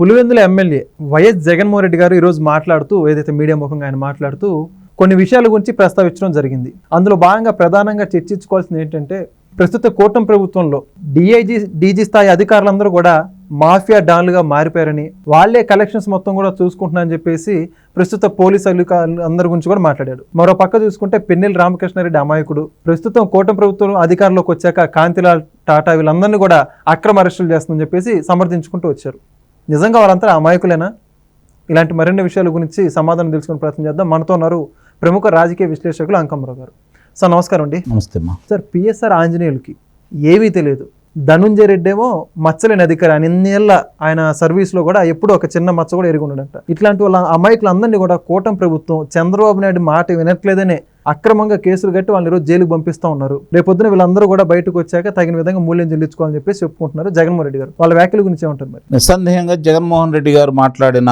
Pulivendula MLA YS Jaganmohan Reddy గారు ఈరోజు మాట్లాడుతూ ఏదైతే మీడియా ముఖంగా ఆయన మాట్లాడుతూ కొన్ని విషయాల గురించి ప్రస్తావించడం జరిగింది. అందులో భాగంగా ప్రధానంగా చర్చించుకోవాల్సింది ఏంటంటే ప్రస్తుత కూటమి ప్రభుత్వంలో డీజీ స్థాయి అధికారులందరూ కూడా మాఫియా డాన్లుగా మారిపోయారని, వాళ్లే కలెక్షన్స్ మొత్తం కూడా చూసుకుంటున్నారని చెప్పేసి ప్రస్తుత పోలీసు అధికారులు అందరి గురించి కూడా మాట్లాడాడు. మరో పక్క చూసుకుంటే పెన్నెల్లి రామకృష్ణారెడ్డి అమాయకుడు, ప్రస్తుతం కూటమి ప్రభుత్వం అధికారంలోకి వచ్చాక కాంతిలాల్ టాటా వీళ్ళందరినీ కూడా అక్రమ అరెస్టులు చేస్తుందని చెప్పేసి సమర్థించుకుంటూ వచ్చారు. నిజంగా వాళ్ళంతా అమాయకులేనా? ఇలాంటి మరిన్ని విషయాల గురించి సమాధానం తెలుసుకునే ప్రయత్నం చేద్దాం. మనతో ఉన్నారు ప్రముఖ రాజకీయ విశ్లేషకులు అంకమ్మరావు గారు. సార్ నమస్కారం అండి. నమస్తే అమ్మా. సార్, పిఎస్ఆర్ ఆంజనేయులకి ఏమీ తెలియదు, ధనుంజయ రెడ్డి ఏమో మచ్చలేని అధికారి, అన్నేళ్ళ ఆయన సర్వీస్లో కూడా ఎప్పుడూ ఒక చిన్న మచ్చ కూడా ఎరిగి ఉన్నాడంట. ఇట్లాంటి వాళ్ళ అమాయకులందరినీ కూడా కూటమి ప్రభుత్వం చంద్రబాబు నాయుడు మాట వినట్లేదనే అక్రమంగా కేసులు కట్టి వాళ్ళని ఈరోజు జైలుకు పంపిస్తూ ఉన్నారు. రేపొద్దున వీళ్ళందరూ కూడా బయటకు వచ్చాక తగిన విధంగా మూల్యం చెల్లించుకోవాలని చెప్పేసి చెప్పుకుంటున్నారు జగన్మోహన్ రెడ్డి గారు. వాళ్ళ వ్యాఖ్యల గురించి ఏమంటారు? మరి నిస్సందేహంగా జగన్మోహన్ రెడ్డి గారు మాట్లాడిన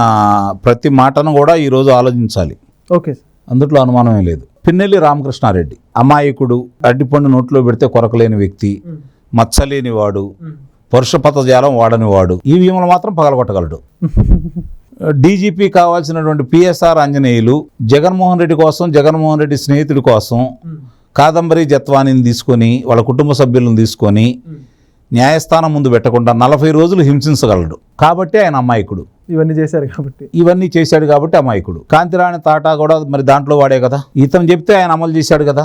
ప్రతి మాటను కూడా ఈరోజు ఆలోచించాలి. ఓకే సార్, అందులో అనుమానమే లేదు. పిన్నెల్లి రామకృష్ణారెడ్డి అమాయకుడు, అడ్డిపండు నోట్లో పెడితే కొరకలేని వ్యక్తి, మచ్చలేని వాడు, పరుష పదజాలం వాడని వాడు, ఈవీఎంలు మాత్రం పగలగొట్టగలడు. డీజీపీ కావాల్సినటువంటి పిఎస్ఆర్ ఆంజనేయులు జగన్మోహన్ రెడ్డి కోసం, జగన్మోహన్ రెడ్డి స్నేహితుడి కోసం కాదంబరి జత్వానిని తీసుకొని, వాళ్ళ కుటుంబ సభ్యులను తీసుకొని న్యాయస్థానం ముందు పెట్టకుండా 40 రోజులు హింసించగలడు. కాబట్టి ఆయన అమాయకుడు. ఇవన్నీ చేశాడు కాబట్టి అమాయకుడు. కాంతిరాణి తాటా కూడా మరి దాంట్లో వాడే కదా, ఇతను చెప్తే ఆయన అమలు చేశాడు కదా.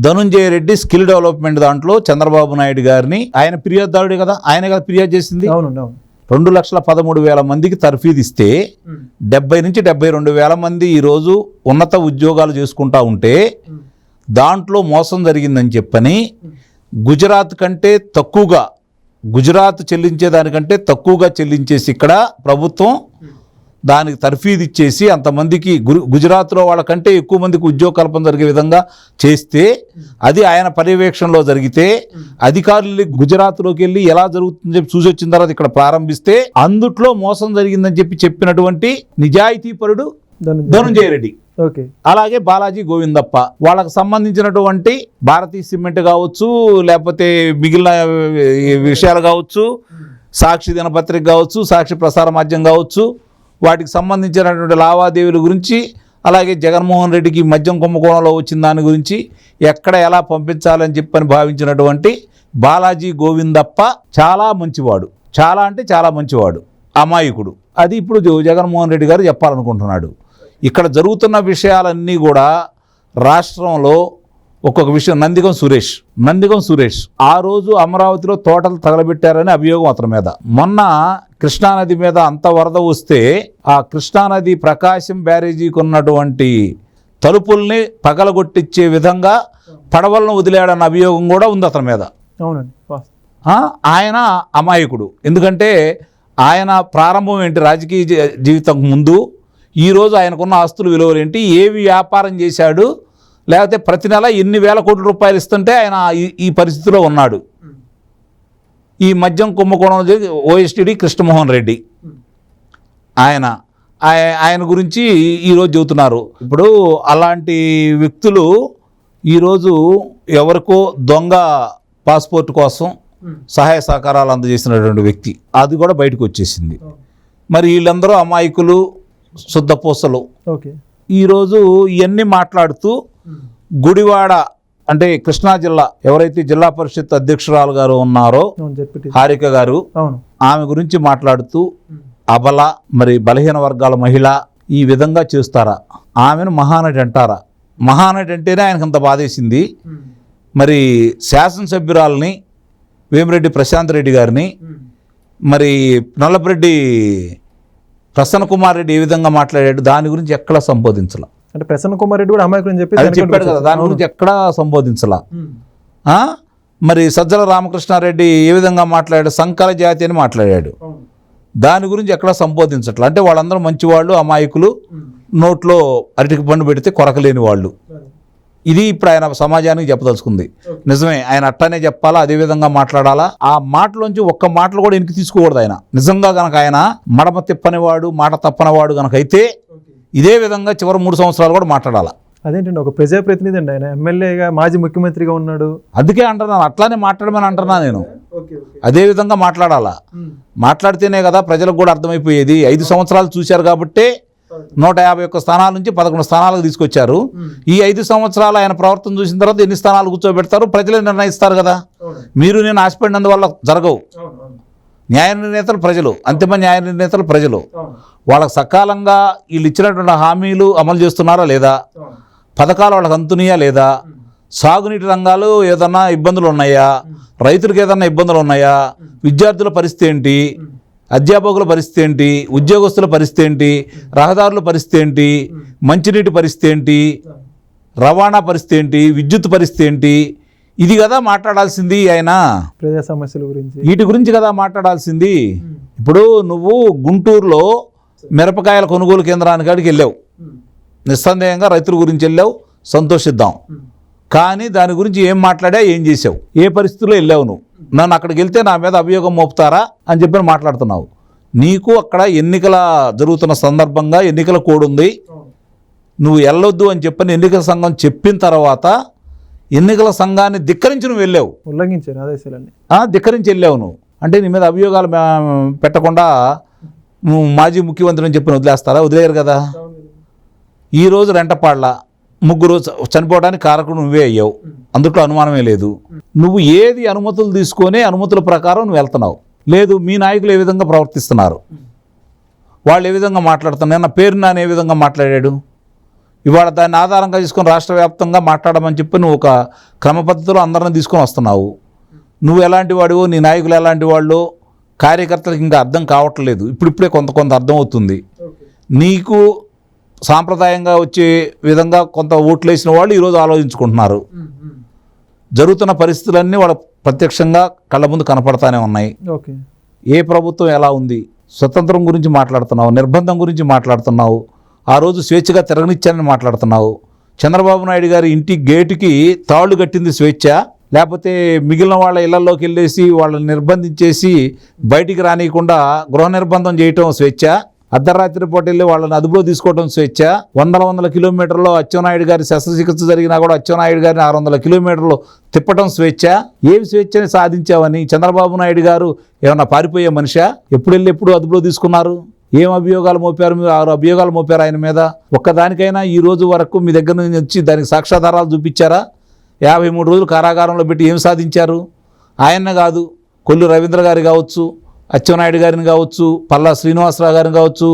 ధనుంజయ రెడ్డి స్కిల్ డెవలప్మెంట్ దాంట్లో చంద్రబాబు నాయుడు గారిని, ఆయన ఫిర్యాదుదారుడే కదా, ఆయన కదా ఫిర్యాదు చేసింది. 2,13,000 మందికి తర్ఫీదు ఇస్తే 70 నుంచి 72,000 మంది ఈరోజు ఉన్నత ఉద్యోగాలు చేసుకుంటా ఉంటే దాంట్లో మోసం జరిగిందని చెప్పని గుజరాత్ చెల్లించేదానికంటే తక్కువగా చెల్లించేసి ఇక్కడ ప్రభుత్వం దానికి తర్ఫీదు ఇచ్చేసి అంతమందికి గుజరాత్లో వాళ్ళకంటే ఎక్కువ మందికి ఉద్యోగ కల్పన జరిగే విధంగా చేస్తే, అది ఆయన పర్యవేక్షణలో జరిగితే అధికారులు గుజరాత్లోకి వెళ్ళి ఎలా జరుగుతుందని చెప్పి చూసి వచ్చిన తర్వాత ఇక్కడ ప్రారంభిస్తే అందుట్లో మోసం జరిగిందని చెప్పినటువంటి నిజాయితీపరుడు ధనుంజయ రెడ్డి. అలాగే బాలాజీ గోవిందప్ప, వాళ్ళకు సంబంధించినటువంటి భారతీయ సిమెంట్ కావచ్చు, లేకపోతే మిగిలిన విషయాలు కావచ్చు, సాక్షి దినపత్రిక కావచ్చు, సాక్షి ప్రసార మాధ్యమం కావచ్చు, వాటికి సంబంధించినటువంటి లావాదేవీల గురించి, అలాగే జగన్మోహన్ రెడ్డికి మద్యం కుంభకోణంలో వచ్చిన దాని గురించి ఎక్కడ ఎలా పంపించాలని చెప్పని భావించినటువంటి బాలాజీ గోవిందప్ప చాలా మంచివాడు, చాలా అంటే చాలా మంచివాడు, అమాయకుడు. అది ఇప్పుడు జగన్మోహన్ రెడ్డి గారు చెప్పాలనుకుంటున్నాడు. ఇక్కడ జరుగుతున్న విషయాలన్నీ కూడా రాష్ట్రంలో ఒక్కొక్క విషయం. నందిగం సురేష్ ఆ రోజు అమరావతిలో తోటలు తగలబెట్టారని అభియోగం అతని మీద. మొన్న కృష్ణానది మీద అంత వరద వస్తే ఆ కృష్ణానది ప్రకాశం బ్యారేజీకి ఉన్నటువంటి తలుపుల్ని పగలగొట్టించే విధంగా పడవలను వదిలేడన్న అభియోగం కూడా ఉంది అతని మీద. ఆయన అమాయకుడు. ఎందుకంటే ఆయన ప్రారంభం ఏంటి, రాజకీయ జీవితం ముందు ఈరోజు ఆయనకున్న ఆస్తుల విలువలు ఏంటి, ఏవి వ్యాపారం చేశాడు, లేకపోతే ప్రతి నెల ఎన్ని వేల కోట్ల రూపాయలు ఇస్తుంటే ఆయన ఈ పరిస్థితిలో ఉన్నాడు. ఈ మద్యం కుంభకోణం ఓఎస్టీడీ కృష్ణమోహన్ రెడ్డి ఆయన గురించి ఈరోజు చెబుతున్నారు. ఇప్పుడు అలాంటి వ్యక్తులు ఈరోజు ఎవరికో దొంగ పాస్పోర్ట్ కోసం సహాయ సహకారాలు అందజేసినటువంటి వ్యక్తి, అది కూడా బయటకు వచ్చేసింది. మరి వీళ్ళందరూ అమాయకులు, శుద్ధపూసలు. ఈరోజు ఇవన్నీ మాట్లాడుతూ గుడివాడ అంటే కృష్ణా జిల్లా ఎవరైతే జిల్లా పరిషత్ అధ్యక్షురాలు గారు ఉన్నారో హారిక గారు, ఆమె గురించి మాట్లాడుతూ అబల, మరి బలహీన వర్గాల మహిళ, ఈ విధంగా చేస్తారా? ఆమెను మహానటి అంటారా? మహానటి అంటేనే ఆయనకు అంత బాధేసింది. మరి శాసనసభ్యురాలని వేమిరెడ్డి ప్రశాంత్ రెడ్డి గారిని, మరి నల్లపరెడ్డి ప్రసన్న కుమార్ రెడ్డి ఏ విధంగా మాట్లాడాడు, దాని గురించి ఎక్కడా సంబోధించాల. అంటే ప్రసన్న కుమార్ రెడ్డి కూడా అమాయకుడు అని చెప్పాడు కదా, దాని గురించి ఎక్కడా సంబోధించాల. మరి సజ్జల రామకృష్ణారెడ్డి ఏ విధంగా మాట్లాడాడు, సంకర జాతి అని మాట్లాడాడు, దాని గురించి ఎక్కడా సంబోధించట్ల. అంటే వాళ్ళందరూ మంచివాళ్ళు, అమాయకులు, నోట్లో అరటికి పండు పెడితే కొరకలేని వాళ్ళు. ఇది ఇప్పుడు ఆయన సమాజానికి చెప్పదలుచుకుంది. నిజమే, ఆయన అట్టనే చెప్పాలా, అదే విధంగా మాట్లాడాలా. ఆ మాటలోంచి ఒక్క మాటలు కూడా వెనక్కి తీసుకోకూడదు. ఆయన నిజంగా కనుక ఆయన మడమ తిప్పనివాడు, మాట తప్పనివాడు కనుక అయితే ఇదే విధంగా చివరి 3 సంవత్సరాలు కూడా మాట్లాడాలా. అదేంటండి, ఒక ప్రజాప్రతినిధి అండి ఆయన, ఎమ్మెల్యేగా మాజీ ముఖ్యమంత్రిగా ఉన్నాడు. అందుకే అంటున్నాను, అట్లానే మాట్లాడమని అంటున్నా నేను. అదే విధంగా మాట్లాడాలా, మాట్లాడితేనే కదా ప్రజలకు కూడా అర్థమైపోయేది. 5 సంవత్సరాలు చూశారు కాబట్టి 151 స్థానాల నుంచి 11 స్థానాలకు తీసుకొచ్చారు. ఈ 5 సంవత్సరాలు ఆయన ప్రవర్తన చూసిన తర్వాత ఎన్ని స్థానాలు కూర్చోబెడతారు ప్రజలే నిర్ణయిస్తారు కదా. మీరు నేను ఆశపడినందువల్ల జరగవు. న్యాయ నిర్ణేతలు ప్రజలు, అంతిమ న్యాయ నిర్ణేతలు ప్రజలు. వాళ్ళకి సకాలంగా వీళ్ళు ఇచ్చినటువంటి హామీలు అమలు చేస్తున్నారా లేదా, పథకాలు వాళ్ళకి అందుతున్నాయా లేదా, సాగునీటి రంగాలు ఏదన్నా ఇబ్బందులు ఉన్నాయా, రైతులకు ఏదన్నా ఇబ్బందులు ఉన్నాయా, విద్యార్థుల పరిస్థితి ఏంటి, అధ్యాపకుల పరిస్థితి ఏంటి, ఉద్యోగస్తుల పరిస్థితి ఏంటి, రహదారుల పరిస్థితి ఏంటి, మంచినీటి పరిస్థితి ఏంటి, రవాణా పరిస్థితి ఏంటి, విద్యుత్ పరిస్థితి ఏంటి, ఇది కదా మాట్లాడాల్సింది ఆయన. ప్రజా సమస్యల గురించి, వీటి గురించి కదా మాట్లాడాల్సింది. ఇప్పుడు నువ్వు గుంటూరులో మిరపకాయల కొనుగోలు కేంద్రానికి వెళ్ళావు, నిస్సందేహంగా రైతుల గురించి వెళ్ళావు, సంతోషిద్దాం. కానీ దాని గురించి ఏం మాట్లాడా, ఏం చేసావు, ఏ పరిస్థితుల్లో వెళ్ళావు నువ్వు, నన్ను అక్కడికి వెళ్తే నా మీద అభియోగం మోపుతారా అని చెప్పి మాట్లాడుతున్నావు. నీకు అక్కడ ఎన్నికల జరుగుతున్న సందర్భంగా ఎన్నికల కోడ్ ఉంది, నువ్వు వెళ్ళొద్దు అని చెప్పని ఎన్నికల సంఘం చెప్పిన తర్వాత ఎన్నికల సంఘాన్ని ధిక్కరించి నువ్వు వెళ్ళావు, ఉల్లంఘించారు ఆదేశాలన్నీ, ధిక్కరించి వెళ్ళావు నువ్వు. అంటే నీ మీద అభియోగాలు పెట్టకుండా నువ్వు మాజీ ముఖ్యమంత్రి అని చెప్పి వదిలేస్తారా? వదిలేరు కదా. ఈరోజు రెంటపాళ్ళ 3 చనిపోవడానికి కారకుడు నువ్వే అయ్యావు, అందుట్లో అనుమానమే లేదు. నువ్వు ఏది అనుమతులు తీసుకొని అనుమతుల ప్రకారం నువ్వు వెళ్తున్నావు. లేదు, మీ నాయకులు ఏ విధంగా ప్రవర్తిస్తున్నారు, వాళ్ళు ఏ విధంగా మాట్లాడుతున్నారు, నా పేరు నాన్న ఏ విధంగా మాట్లాడాడు, ఇవాళ దాన్ని ఆధారంగా తీసుకొని రాష్ట్ర వ్యాప్తంగా మాట్లాడమని చెప్పి నువ్వు ఒక క్రమ పద్ధతిలో అందరిని తీసుకొని వస్తున్నావు. నువ్వు ఎలాంటి వాడివో, నీ నాయకులు ఎలాంటి వాళ్ళు కార్యకర్తలకు ఇంకా అర్థం కావట్లేదు. ఇప్పుడిప్పుడే కొంత అర్థం అవుతుంది. నీకు సాంప్రదాయంగా వచ్చే విధంగా కొంత ఓట్లు వేసిన వాళ్ళు ఈరోజు ఆలోచించుకుంటున్నారు. జరుగుతున్న పరిస్థితులన్నీ వాళ్ళ ప్రత్యక్షంగా కళ్ళ ముందు కనపడతానే ఉన్నాయి. ఏ ప్రభుత్వం ఎలా ఉంది, స్వతంత్రం గురించి మాట్లాడుతున్నావు, నిర్బంధం గురించి మాట్లాడుతున్నావు, ఆ రోజు స్వేచ్ఛగా తిరగనిచ్చానని మాట్లాడుతున్నావు. చంద్రబాబు నాయుడు గారి ఇంటి గేటుకి తాళ్ళు కట్టింది స్వేచ్ఛ, లేకపోతే మిగిలిన వాళ్ళ ఇళ్లలోకి వెళ్ళేసి వాళ్ళని నిర్బంధించేసి బయటికి రానియకుండా గృహ నిర్బంధం చేయటం స్వేచ్ఛ, అర్ధరాత్రి పూట వెళ్ళి వాళ్ళని అదుపులో తీసుకోవడం స్వేచ్ఛ, వందల కిలోమీటర్లో అచ్చెన్నాయుడు గారి శస్త్రచికిత్స జరిగినా కూడా అచ్చెన్నాయుడు గారిని 600 కిలోమీటర్లు తిప్పటం స్వేచ్ఛ. ఏమి స్వేచ్ఛని సాధించావని చంద్రబాబు నాయుడు గారు ఏమన్నా పారిపోయే మనిషా? ఎప్పుడు అదుపులో తీసుకున్నారు? ఏం అభియోగాలు మోపారు? మీరు 6 అభియోగాలు మోపారు ఆయన మీద. ఒక్కదానికైనా ఈ రోజు వరకు మీ దగ్గర నుంచి వచ్చి దానికి సాక్ష్యాధారాలు చూపించారా? 53 రోజులు కారాగారంలో పెట్టి ఏం సాధించారు? ఆయన్న కాదు, కొల్లు రవీంద్ర గారు కావచ్చు, అచ్చెన్నాయుడు గారిని కావచ్చు, పల్లా శ్రీనివాసరావు గారిని కావచ్చు,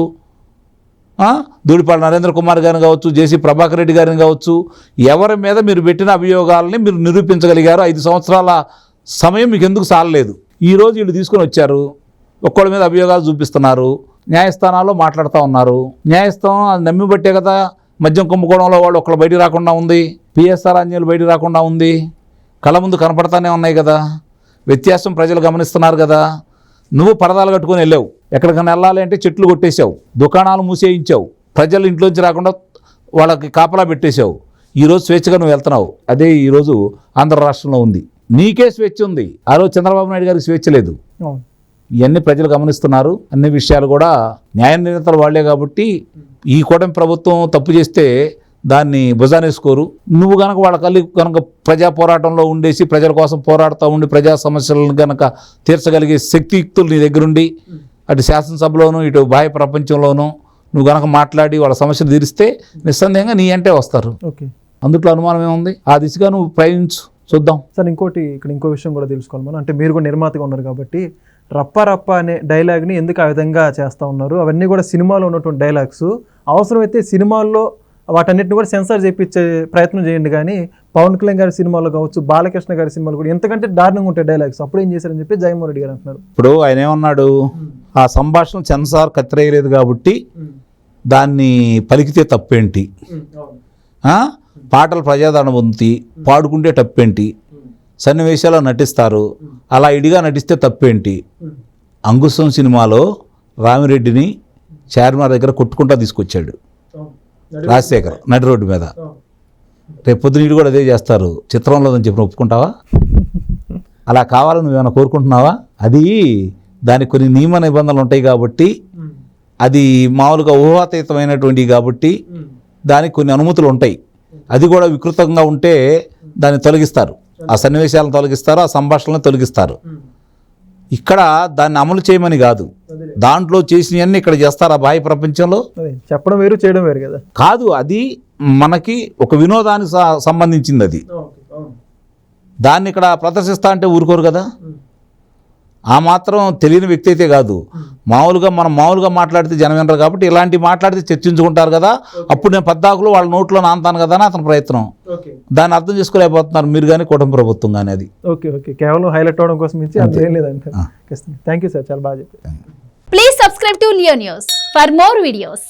దూడిపాళ్ళ నరేంద్ర కుమార్ గారిని కావచ్చు, జేసీ ప్రభాకర్ రెడ్డి గారిని కావచ్చు, ఎవరి మీద మీరు పెట్టిన అభియోగాలని మీరు నిరూపించగలిగారు. 5 సంవత్సరాల సమయం మీకు ఎందుకు సాలలేదు? ఈరోజు వీళ్ళు తీసుకొని వచ్చారు, ఒక్కళ్ళ మీద అభియోగాలు చూపిస్తున్నారు, న్యాయస్థానాల్లో మాట్లాడుతూ ఉన్నారు. న్యాయస్థానం అది నమ్మి బట్టే కదా మద్యం కుంభకోణంలో వాళ్ళు ఒక్కళ్ళు బయటికి రాకుండా ఉంది, పిఎస్ఆర్ అంజనీయులు బయటికి రాకుండా ఉంది, కళ్ళ ముందు కనపడతానే ఉన్నాయి కదా. వ్యత్యాసం ప్రజలు గమనిస్తున్నారు కదా. నువ్వు పరదాలు కట్టుకొని వెళ్ళావు, ఎక్కడికైనా వెళ్ళాలి అంటే చెట్లు కొట్టేశావు, దుకాణాలు మూసేయించావు, ప్రజలు ఇంట్లోంచి రాకుండా వాళ్ళకి కాపలా పెట్టేశావు. ఈరోజు స్వేచ్ఛగా నువ్వు వెళ్తున్నావు. అదే ఈరోజు ఆంధ్ర రాష్ట్రంలో ఉంది. నీకే స్వేచ్ఛ ఉంది, ఆ రోజు చంద్రబాబు నాయుడు గారికి స్వేచ్ఛ లేదు. ఇవన్నీ ప్రజలు గమనిస్తున్నారు. అన్ని విషయాలు కూడా న్యాయ నిర్ణేతలు వాళ్లే కాబట్టి ఈ కూటమి ప్రభుత్వం తప్పు చేస్తే దాన్ని భుజానేసుకోరు. నువ్వు కనుక వాళ్ళ కనుక ప్రజా పోరాటంలో ఉండేసి ప్రజల కోసం పోరాడుతూ ఉండి ప్రజా సమస్యలను కనుక తీర్చగలిగే శక్తియుక్తులు నీ దగ్గరుండి అటు శాసనసభలోనూ ఇటు బాహ్య ప్రపంచంలోనూ నువ్వు కనుక మాట్లాడి వాళ్ళ సమస్యలు తీరిస్తే నిస్సందేహంగా నీ అంటే వస్తారు. అందుట్లో అనుమానం ఏముంది? ఆ దిశగా నువ్వు ప్రయత్నించు, చూద్దాం. సార్, ఇంకో విషయం కూడా తెలుసుకోవాలి మనం. అంటే మీరు కూడా నిర్మాతగా ఉన్నారు కాబట్టి రప్ప అనే డైలాగ్ని ఎందుకు ఆ విధంగా చేస్తూ ఉన్నారు? అవన్నీ కూడా సినిమాలో ఉన్నటువంటి డైలాగ్స్. అవసరమైతే సినిమాల్లో వాటన్నిటిని కూడా సెన్సార్ చేయించే ప్రయత్నం చేయండి, కానీ పవన్ కళ్యాణ్ గారి సినిమాలో కావచ్చు, బాలకృష్ణ గారి సినిమాలు కూడా ఎంతకంటే దారుణంగా ఉంటాయి డైలాగ్స్. అప్పుడు ఏం చేశారని చెప్పి జగన్మోహన్ రెడ్డి గారు అంటున్నారు. ఇప్పుడు ఆయన ఏమన్నాడు, ఆ సంభాషణ సెన్సార్ కత్తిరేయలేదు కాబట్టి దాన్ని పలికితే తప్పేంటి, పాటలు ప్రజాదరణ పొంది పాడుకుంటే తప్పేంటి, సన్నివేశాల్లో నటిస్తారు, అలా ఇడిగా నటిస్తే తప్పేంటి. అంకుశం సినిమాలో రామిరెడ్డిని చార్మినార్ దగ్గర కొట్టుకుంటా తీసుకొచ్చాడు రాజశేఖర్ నడి రోడ్డు మీద. రేపు పొద్దున కూడా అదే చేస్తారు చిత్రంలో అని చెప్పి ఒప్పుకుంటావా? అలా కావాలని నువ్వేమైనా కోరుకుంటున్నావా? అది దానికి కొన్ని నియమ నిబంధనలు ఉంటాయి కాబట్టి, అది మామూలుగా ఊహాతీతమైనటువంటివి కాబట్టి దానికి కొన్ని అనుమతులు ఉంటాయి. అది కూడా వికృతంగా ఉంటే దాన్ని తొలగిస్తారు, ఆ సన్నివేశాలను తొలగిస్తారు, ఆ సంభాషణలను తొలగిస్తారు. ఇక్కడ దాన్ని అమలు చేయమని కాదు, దాంట్లో చేసినవన్నీ ఇక్కడ చేస్తారు. ఆ బాహ్య ప్రపంచంలో అదే చెప్పడం వేరు చేయడం వేరు కదా. కాదు, అది మనకి ఒక వినోదానికి సంబంధించింది. అది దాన్ని ఇక్కడ ప్రదర్శిస్తా అంటే ఊరుకోరు కదా. ఆ మాత్రం తెలియని వ్యక్తి అయితే కాదు. మనం మామూలుగా మాట్లాడితే జనం వినరు కాబట్టి ఇలాంటి మాట్లాడితే చర్చించుకుంటారు కదా. అప్పుడు నేను పద్దాకులు వాళ్ళ నోట్లో నాంతాను కదా అని అతని ప్రయత్నం. దాన్ని అర్థం చేసుకోలేకపోతున్నారు మీరు కానీ కుటుంబ ప్రభుత్వం కానీ. అది ఓకే ఓకే కేవలం హైలైట్ అవడం కోసం ఇచ్చి అంతే లేదంటే. థ్యాంక్ యూ సార్, చాలా బాగా చెప్పారు. Please subscribe to Leo News for more videos.